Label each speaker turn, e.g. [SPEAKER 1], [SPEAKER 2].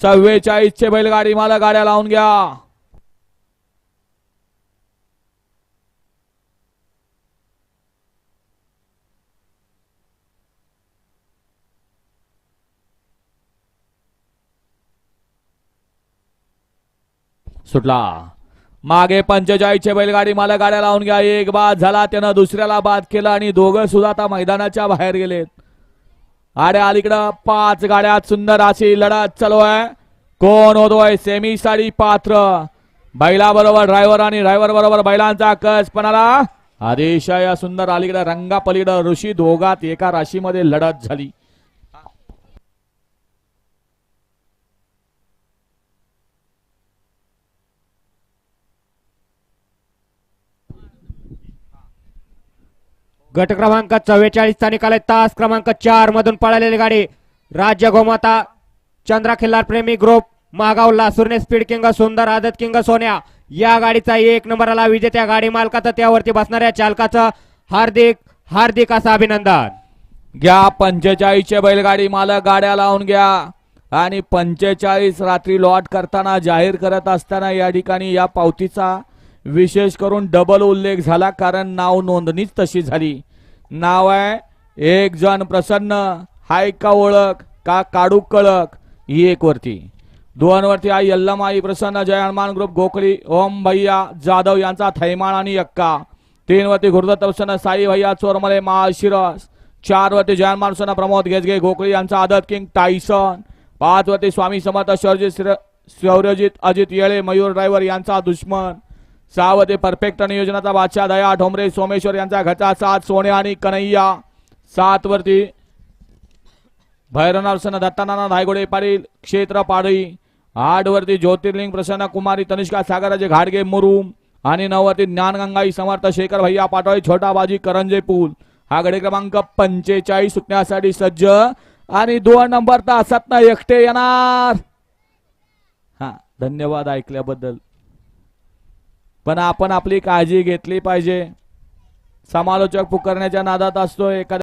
[SPEAKER 1] 44 चे बैलगाडी मला गाड्या लावून घ्या. सुटला. मागे 45 चे बैलगाडी मला गाड्या लावून घ्या. एक बाद झाला, त्यानं दुसऱ्याला बाद केला आणि दोघं सुद्धा आता मैदानाच्या बाहेर गेलेत. आड्या अलीकडं 5 गाड्या, सुंदर अशी लढत चालू आहे. कोण होतोय सेमी साठी पात्र? बैला बरोबर ड्रायव्हर आणि ड्रायव्हर बरोबर बैलांचा कस पणाला. अतिशय सुंदर अलीकडं रंगा पलीकडं ऋषी दोघात एका राशीमध्ये लढत झाली.
[SPEAKER 2] गट क्रमांक 44 चा निकाल आहे. तास क्रमांक 4 मधून पळालेली गाडी राज्य गोमाता चंद्रा खिल्लार प्रेमी ग्रुप महागाव लासुर्ने स्पीड किंग सुंदर आदत किंग सोन्या या गाडीचा 1 नंबरला विजेत्या गाडी मालकाचं त्यावरती बसणाऱ्या चालकाचं हार्दिक हार्दिक असं अभिनंदन.
[SPEAKER 1] घ्या 45 चे बैलगाडी मालक गाड्या लावून घ्या. आणि 45 रात्री लॉट करताना जाहीर करत असताना या ठिकाणी या पावतीचा विशेष करून डबल उल्लेख झाला, कारण नाव नोंदणीच तशी झाली. नाव आहे एक जण प्रसन्न, हाय का ओळख का काडू कळक ही 1 वरती. 2 वरती आई यल्लमाई प्रसन्न जय हनुमान ग्रुप गोखली ओम भैया जाधव यांचा थैमान आणि यक्का. 3 वरती गुरुदत्त प्रसन्न साई भैया चोरमले माळशिरस. 4 वरती जय हनुमान प्रसन्न प्रमोद गेजगे गोखली यांचा आदत किंग टायसन. 5 वरती स्वामी समर्थ शौर्यजित अजित येळे मयूर ड्रायव्हर यांचा दुश्मन. 6 वरती परफेक्ट नियोजनाचा बादशाह दया ढोंबरे सोमेश्वर यांचा घचा 7 सोने आणि कन्हैया. 7 वरती भैरवनाथ दत्तानाना धायगोडे पाटील क्षेत्र पाडळी. 8 वरती ज्योतिर्लिंग प्रसन्न कुमारी तनिष्का सागराचे घाडगे मुरुम. आणि 9 वरती ज्ञानगंगाई समर्थ शेखर भैया पाटोळे छोटा बाजी करंजे पूल. हा गडी क्रमांक 45 सुटण्यासाठी सज्ज आणि 2 नंबर तासात एकटे येणार. हा धन्यवाद ऐकल्याबद्दल. पण आपण आपली काळजी घेतली पाहिजे. समालोचक पुकारण्याच्या नादात असतो. एखाद्या